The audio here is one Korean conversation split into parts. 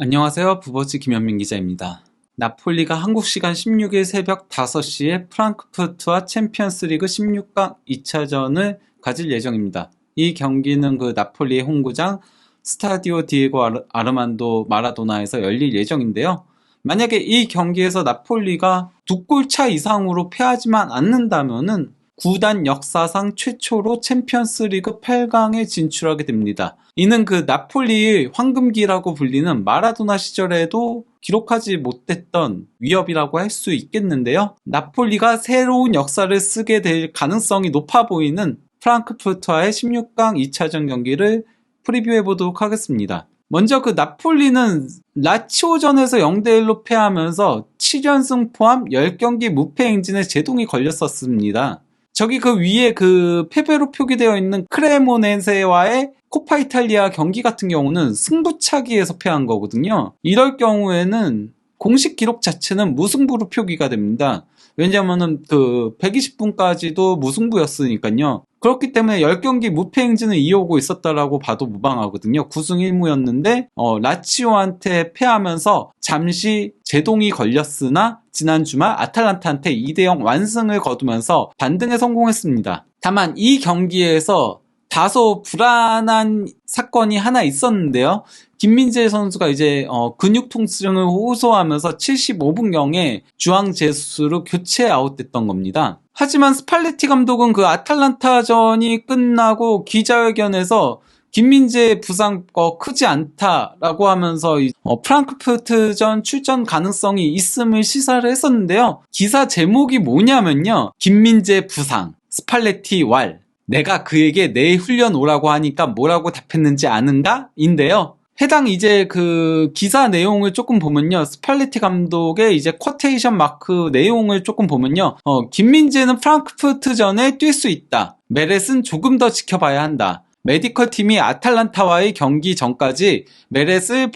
안녕하세요. 부버즈 김현민 기자입니다. 나폴리가 한국 시간 16일 새벽 5시에 프랑크푸르트와 챔피언스리그 16강 2차전을 가질 예정입니다. 이 경기는 그 나폴리의 홈구장 스타디오 디에고 아르만도 마라도나에서 열릴 예정인데요. 만약에 이 경기에서 나폴리가 2골 차 이상으로 패하지만 않는다면은 구단 역사상 최초로 챔피언스리그 8강에 진출하게 됩니다. 이는 그 나폴리의 황금기라고 불리는 마라도나 시절에도 기록하지 못했던 위협이라고 할 수 있겠는데요. 나폴리가 새로운 역사를 쓰게 될 가능성이 높아 보이는 프랑크푸르트와의 16강 2차전 경기를 프리뷰해 보도록 하겠습니다. 먼저 그 나폴리는 라치오전에서 0대1로 패하면서 7연승 포함 10경기 무패 행진에 제동이 걸렸었습니다. 저기 그 위에 그 패배로 표기되어 있는 크레모네세와의 코파 이탈리아 경기 같은 경우는 승부차기에서 패한 거거든요. 이럴 경우에는 공식 기록 자체는 무승부로 표기가 됩니다. 왜냐면은 그 120분까지도 무승부였으니까요. 그렇기 때문에 10경기 무패 행진을 이어오고 있었다라고 봐도 무방하거든요. 9승 1무였는데 라치오한테 패하면서 잠시 제동이 걸렸으나 지난 주말 아탈란타한테 2대0 완승을 거두면서 반등에 성공했습니다. 다만 이 경기에서 다소 불안한 사건이 하나 있었는데요. 김민재 선수가 이제 근육 통증을 호소하면서 75분경에 주앙 제수스로 교체 아웃됐던 겁니다. 하지만 스팔레티 감독은 그 아탈란타전이 끝나고 기자회견에서 김민재 부상 크지 않다라고 하면서 프랑크푸르트전 출전 가능성이 있음을 시사를 했었는데요. 기사 제목이 뭐냐면요. 김민재 부상, 스팔레티 왈. 내가 그에게 내일 훈련 오라고 하니까 뭐라고 답했는지 아는가? 인데요. 해당 이제 그 기사 내용을 조금 보면요. 스팔레티 감독의 이제 쿼테이션 마크 내용을 조금 보면요. 김민재는 프랑크푸르트전에 뛸 수 있다. 메렛은 조금 더 지켜봐야 한다. 메디컬 팀이 아탈란타와의 경기 전까지 메렛을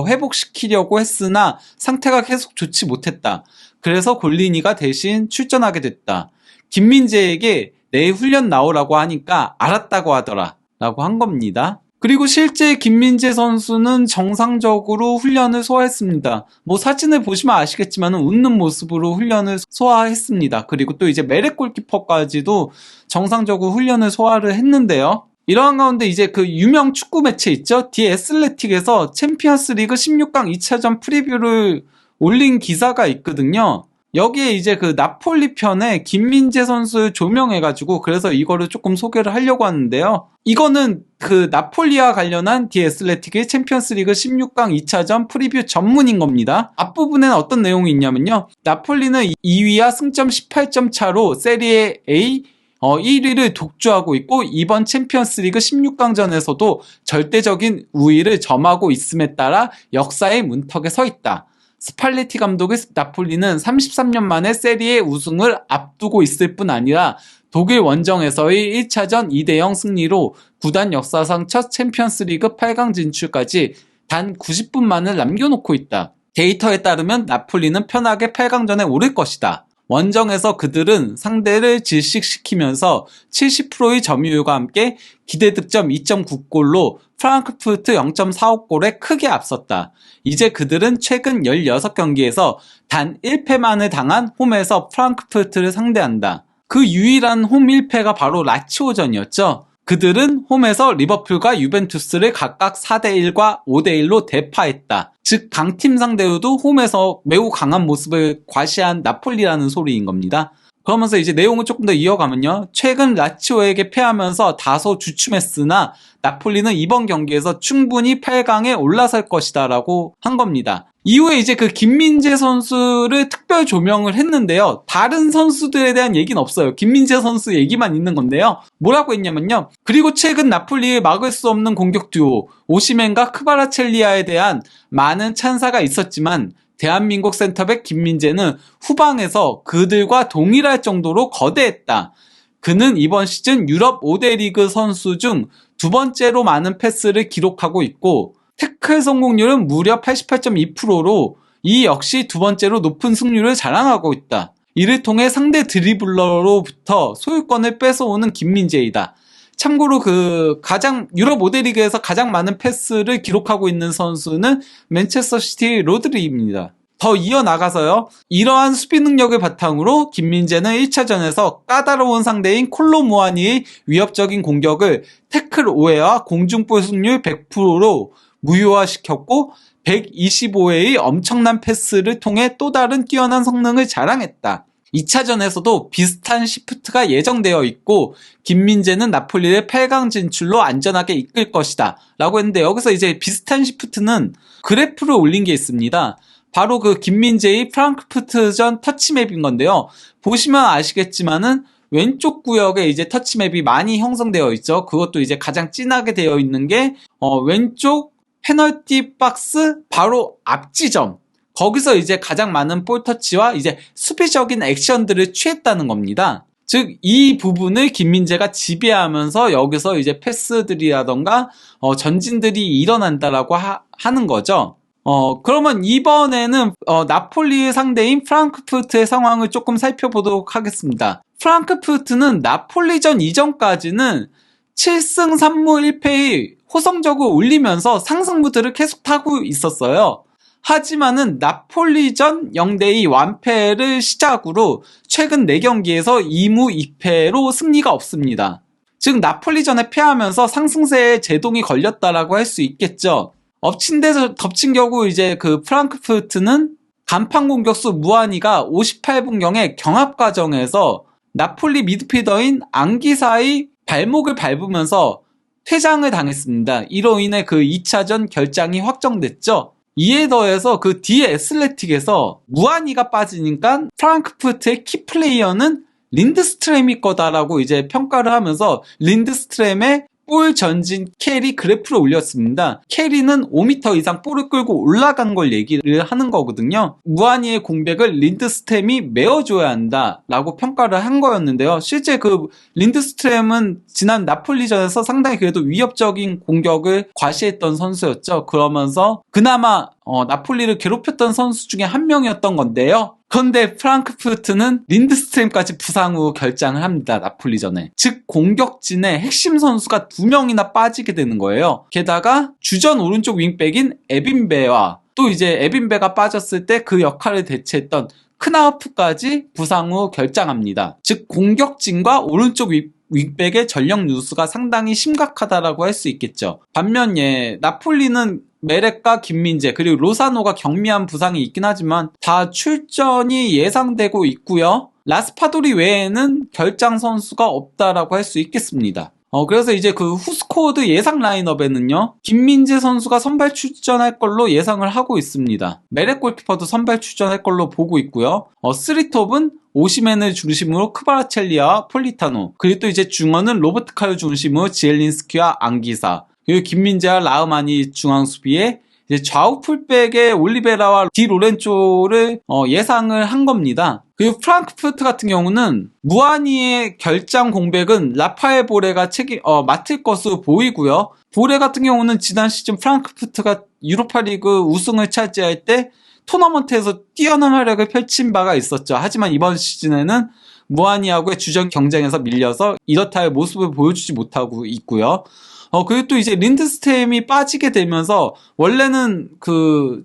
회복시키려고 했으나 상태가 계속 좋지 못했다. 그래서 골리니가 대신 출전하게 됐다. 김민재에게 내일 훈련 나오라고 하니까 알았다고 하더라 라고 한 겁니다. 그리고 실제 김민재 선수는 정상적으로 훈련을 소화했습니다. 뭐 사진을 보시면 아시겠지만 웃는 모습으로 훈련을 소화했습니다. 그리고 또 이제 메렛 골키퍼까지도 정상적으로 훈련을 소화를 했는데요. 이러한 가운데 이제 그 유명 축구 매체 있죠? 디 애슬레틱에서 챔피언스 리그 16강 2차전 프리뷰를 올린 기사가 있거든요. 여기에 이제 그 나폴리 편에 김민재 선수를 조명해가지고 그래서 이거를 조금 소개를 하려고 하는데요. 이거는 그 나폴리와 관련한 디 애슬레틱의 챔피언스 리그 16강 2차전 프리뷰 전문인 겁니다. 앞부분에는 어떤 내용이 있냐면요. 나폴리는 2위와 승점 18점 차로 세리에 A 1위를 독주하고 있고 이번 챔피언스리그 16강전에서도 절대적인 우위를 점하고 있음에 따라 역사의 문턱에 서 있다. 스팔레티 감독의 나폴리는 33년 만에 세리에 우승을 앞두고 있을 뿐 아니라 독일 원정에서의 1차전 2대0 승리로 구단 역사상 첫 챔피언스리그 8강 진출까지 단 90분만을 남겨놓고 있다. 데이터에 따르면 나폴리는 편하게 8강전에 오를 것이다. 원정에서 그들은 상대를 질식시키면서 70%의 점유율과 함께 기대 득점 2.9골로 프랑크푸르트 0.45골에 크게 앞섰다. 이제 그들은 최근 16경기에서 단 1패만을 당한 홈에서 프랑크푸르트를 상대한다. 그 유일한 홈 1패가 바로 라치오전이었죠. 그들은 홈에서 리버풀과 유벤투스를 각각 4대1과 5대1로 대파했다. 즉 강팀 상대로도 홈에서 매우 강한 모습을 과시한 나폴리라는 소리인 겁니다. 그러면서 이제 내용을 조금 더 이어가면요. 최근 라치오에게 패하면서 다소 주춤했으나 나폴리는 이번 경기에서 충분히 8강에 올라설 것이다 라고 한 겁니다. 이후에 이제 그 김민재 선수를 특별 조명을 했는데요. 다른 선수들에 대한 얘기는 없어요. 김민재 선수 얘기만 있는 건데요. 뭐라고 했냐면요. 그리고 최근 나폴리의 막을 수 없는 공격 듀오 오시멘과 크바라첼리아에 대한 많은 찬사가 있었지만 대한민국 센터백 김민재는 후방에서 그들과 동일할 정도로 거대했다. 그는 이번 시즌 유럽 5대 리그 선수 중 두 번째로 많은 패스를 기록하고 있고 태클 성공률은 무려 88.2%로 이 역시 두 번째로 높은 승률을 자랑하고 있다. 이를 통해 상대 드리블러로부터 소유권을 뺏어오는 김민재이다. 참고로 유럽 5대 리그에서 가장 많은 패스를 기록하고 있는 선수는 맨체스터 시티 로드리입니다. 더 이어나가서요. 이러한 수비 능력을 바탕으로 김민재는 1차전에서 까다로운 상대인 콜로무아니의 위협적인 공격을 태클 5회와 공중볼 승률 100%로 무효화시켰고 125회의 엄청난 패스를 통해 또 다른 뛰어난 성능을 자랑했다. 2차전에서도 비슷한 시프트가 예정되어 있고 김민재는 나폴리를 8강 진출로 안전하게 이끌 것이다 라고 했는데, 여기서 이제 비슷한 시프트는 그래프를 올린 게 있습니다. 바로 김민재의 프랑크푸르트전 터치맵인 건데요. 보시면 아시겠지만은 왼쪽 구역에 이제 터치맵이 많이 형성되어 있죠. 그것도 이제 가장 진하게 되어 있는 게 왼쪽 페널티 박스 바로 앞 지점. 거기서 이제 가장 많은 볼 터치와 이제 수비적인 액션들을 취했다는 겁니다. 즉, 이 부분을 김민재가 지배하면서 여기서 이제 패스들이라던가 전진들이 일어난다라고 하는 거죠. 그러면 이번에는 나폴리의 상대인 프랑크푸르트의 상황을 조금 살펴보도록 하겠습니다. 프랑크푸르트는 나폴리전 이전까지는 7승 3무 1패의 호성적을 올리면서 상승 무드를 계속 타고 있었어요. 하지만은 나폴리전 0대2 완패를 시작으로 최근 4경기에서 2무 2패로 승리가 없습니다. 즉, 나폴리전에 패하면서 상승세에 제동이 걸렸다라고 할 수 있겠죠. 엎친 데서 덮친 격우 이제 프랑크푸르트는 간판 공격수 무아니가 58분경에 경합 과정에서 나폴리 미드필더인 앙기사의 발목을 밟으면서 퇴장을 당했습니다. 이로 인해 2차전 결장이 확정됐죠. 이에 더해서 뒤에 애슬레틱에서 무아니가 빠지니까 프랑크푸르트의 키플레이어는 린드스트렘이 거다라고 이제 평가를 하면서 린드스트렘의 볼 전진 캐리 그래프를 올렸습니다. 캐리는 5m 이상 볼을 끌고 올라간 걸 얘기를 하는 거거든요. 무아니의 공백을 린드스트렘이 메워줘야 한다라고 평가를 한 거였는데요. 실제 린드스트렘은 지난 나폴리전에서 상당히 그래도 위협적인 공격을 과시했던 선수였죠. 그러면서 그나마 나폴리를 괴롭혔던 선수 중에 한 명이었던 건데요. 그런데 프랑크푸르트는 린드스트렘까지 부상 후 결장을 합니다. 나폴리전에. 즉, 공격진의 핵심 선수가 2명이나 빠지게 되는 거예요. 게다가 주전 오른쪽 윙백인 에빈베와 또 이제 에빈베가 빠졌을 때 그 역할을 대체했던 크나우프까지 부상 후 결장합니다. 즉, 공격진과 오른쪽 윙백의 전력 누수가 상당히 심각하다라고 할 수 있겠죠. 반면 나폴리는 메렉과 김민재 그리고 로사노가 경미한 부상이 있긴 하지만 다 출전이 예상되고 있고요. 라스파도리 외에는 결장 선수가 없다라고 할 수 있겠습니다. 그래서 이제 후스코드 예상 라인업에는요, 김민재 선수가 선발 출전할 걸로 예상을 하고 있습니다. 메렉 골키퍼도 선발 출전할 걸로 보고 있고요. 3톱은 오시멘을 중심으로 크바라첼리와 폴리타노, 그리고 또 이제 중원은 로버트 카유 중심으로 지엘린스키와 앙기사, 그리고 김민재와 라흐마니 중앙 수비에 이제 좌우 풀백의 올리베라와 디 로렌조를 예상을 한 겁니다. 그리고 프랑크푸르트 같은 경우는 무아니의 결장 공백은 라파엘 보레가 맡을 것으로 보이고요. 보레 같은 경우는 지난 시즌 프랑크푸르트가 유로파리그 우승을 차지할 때 토너먼트에서 뛰어난 활약을 펼친 바가 있었죠. 하지만 이번 시즌에는 무아니하고의 주전 경쟁에서 밀려서 이렇다 할 모습을 보여주지 못하고 있고요. 그리고 또 이제 린드스템이 빠지게 되면서 원래는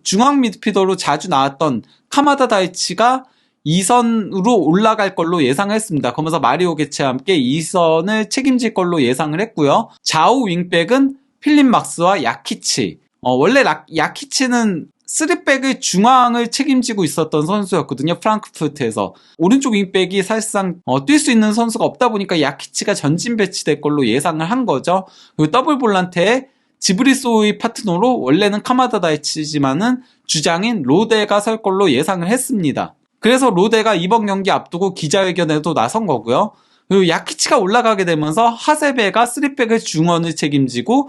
중앙 미드필더로 자주 나왔던 카마다 다이치가 2선으로 올라갈 걸로 예상했습니다. 그러면서 마리오 게츠와 함께 2선을 책임질 걸로 예상을 했고요. 좌우 윙백은 필립 막스와 야키치. 원래 야키치는 3백의 중앙을 책임지고 있었던 선수였거든요. 프랑크푸르트에서. 오른쪽 윙백이 사실상 뛸 수 있는 선수가 없다 보니까 야키치가 전진 배치될 걸로 예상을 한 거죠. 그리고 더블 볼란테에 지브리소의 파트너로 원래는 카마다 다이치지만은 주장인 로데가 설 걸로 예상을 했습니다. 그래서 로데가 이번 경기 앞두고 기자회견에도 나선 거고요. 그리고 야키치가 올라가게 되면서 하세베가 3백의 중원을 책임지고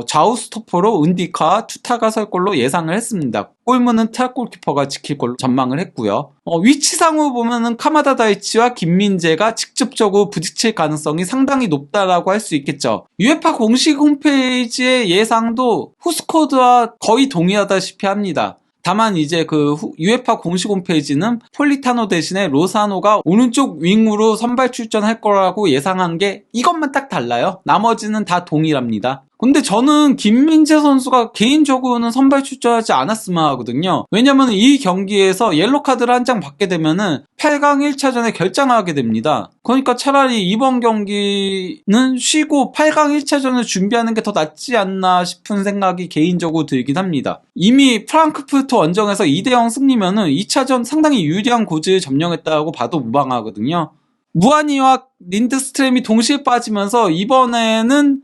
좌우 스토퍼로 은디카와 투타가 설 걸로 예상을 했습니다. 골문은 트랍 골키퍼가 지킬 걸로 전망을 했고요. 위치상으로 보면은 카마다 다이치와 김민재가 직접적으로 부딪힐 가능성이 상당히 높다라고 할 수 있겠죠. UEFA 공식 홈페이지의 예상도 후스코드와 거의 동의하다시피 합니다. 다만 이제 그 UEFA 공식 홈페이지는 폴리타노 대신에 로사노가 오른쪽 윙으로 선발 출전할 거라고 예상한 게 이것만 딱 달라요. 나머지는 다 동일합니다. 근데 저는 김민재 선수가 개인적으로는 선발 출전하지 않았으면 하거든요. 왜냐면 이 경기에서 옐로카드를 한 장 받게 되면은 8강 1차전에 결장하게 됩니다. 그러니까 차라리 이번 경기는 쉬고 8강 1차전을 준비하는 게 더 낫지 않나 싶은 생각이 개인적으로 들긴 합니다. 이미 프랑크푸르트 원정에서 2대0 승리면은 2차전 상당히 유리한 고지를 점령했다고 봐도 무방하거든요. 무하니와 린드스트램이 동시에 빠지면서 이번에는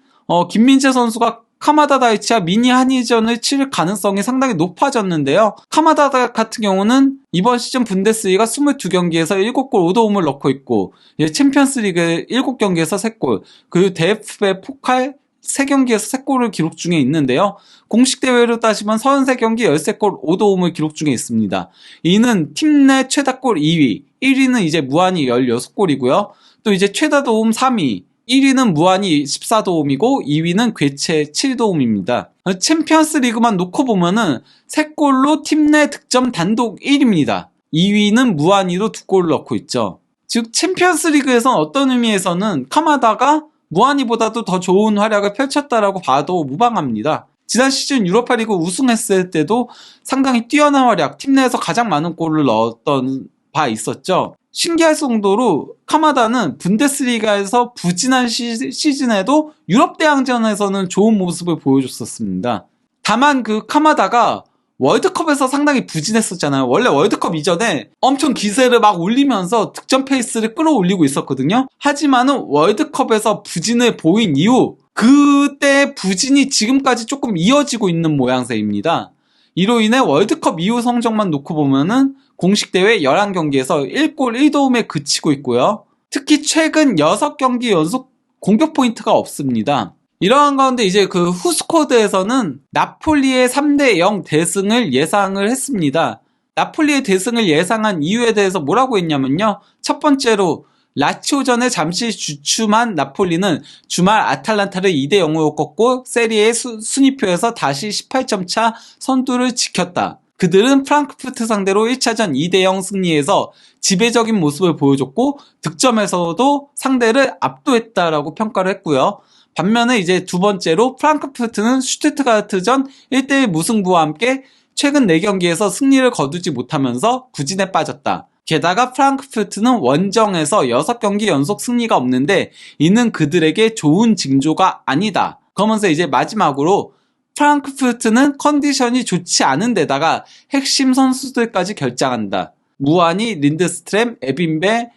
김민재 선수가 카마다 다이치와 미니 한일전을 치를 가능성이 상당히 높아졌는데요. 카마다 같은 경우는 이번 시즌 분데스리가 22경기에서 7골 5도움을 넣고 있고 챔피언스리그 7경기에서 3골, 그리고 DFB 포칼 3경기에서 3골을 기록 중에 있는데요. 공식 대회로 따지면 33경기 13골 5도움을 기록 중에 있습니다. 이는 팀 내 최다골 2위, 1위는 이제 무한이 16골이고요. 또 이제 최다 도움 3위, 1위는 무한이 14도움이고 2위는 궤체 7도움입니다. 챔피언스 리그만 놓고 보면은 3골로 팀 내 득점 단독 1위입니다. 2위는 무한이로 2골을 넣고 있죠. 즉 챔피언스 리그에선 어떤 의미에서는 카마다가 무한이보다도 더 좋은 활약을 펼쳤다라고 봐도 무방합니다. 지난 시즌 유로파리그 우승했을 때도 상당히 뛰어난 활약, 팀 내에서 가장 많은 골을 넣었던 바 있었죠. 신기할 정도로 카마다는 분데스리가에서 부진한 시즌에도 유럽 대항전에서는 좋은 모습을 보여줬었습니다. 다만 그 카마다가 월드컵에서 상당히 부진했었잖아요. 원래 월드컵 이전에 엄청 기세를 막 올리면서 득점 페이스를 끌어올리고 있었거든요. 하지만은 월드컵에서 부진을 보인 이후 그때 부진이 지금까지 조금 이어지고 있는 모양새입니다. 이로 인해 월드컵 이후 성적만 놓고 보면은 공식 대회 11경기에서 1골 1도움에 그치고 있고요. 특히 최근 6경기 연속 공격 포인트가 없습니다. 이러한 가운데 이제 그 후스쿼드에서는 나폴리의 3대0 대승을 예상을 했습니다. 나폴리의 대승을 예상한 이유에 대해서 뭐라고 했냐면요. 첫 번째로 라치오전에 잠시 주춤한 나폴리는 주말 아탈란타를 2대0으로 꺾고 세리에 순위표에서 다시 18점 차 선두를 지켰다. 그들은 프랑크푸르트 상대로 1차전 2대0 승리에서 지배적인 모습을 보여줬고 득점에서도 상대를 압도했다라고 평가를 했고요. 반면에 이제 두 번째로 프랑크푸르트는 슈투트가르트전 1대1 무승부와 함께 최근 4경기에서 승리를 거두지 못하면서 부진에 빠졌다. 게다가 프랑크푸르트는 원정에서 6경기 연속 승리가 없는데 이는 그들에게 좋은 징조가 아니다. 그러면서 이제 마지막으로 프랑크푸르트는 컨디션이 좋지 않은 데다가 핵심 선수들까지 결장한다. 무하니, 린드스트램, 에빈베,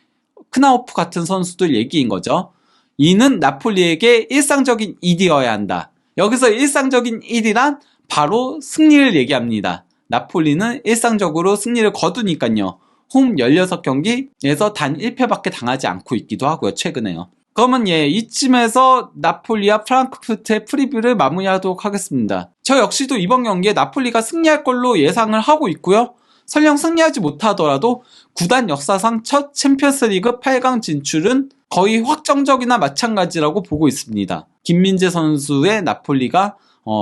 크나우프 같은 선수들 얘기인 거죠. 이는 나폴리에게 일상적인 일이어야 한다. 여기서 일상적인 일이란 바로 승리를 얘기합니다. 나폴리는 일상적으로 승리를 거두니까요. 홈 16경기에서 단 1패밖에 당하지 않고 있기도 하고요. 최근에요. 그러면 이쯤에서 나폴리와 프랑크푸르트의 프리뷰를 마무리하도록 하겠습니다. 저 역시도 이번 경기에 나폴리가 승리할 걸로 예상을 하고 있고요. 설령 승리하지 못하더라도 구단 역사상 첫 챔피언스리그 8강 진출은 거의 확정적이나 마찬가지라고 보고 있습니다. 김민재 선수의 나폴리가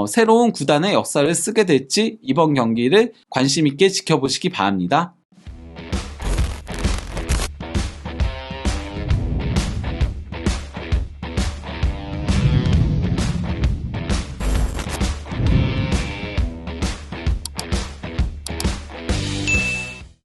새로운 구단의 역사를 쓰게 될지 이번 경기를 관심 있게 지켜보시기 바랍니다.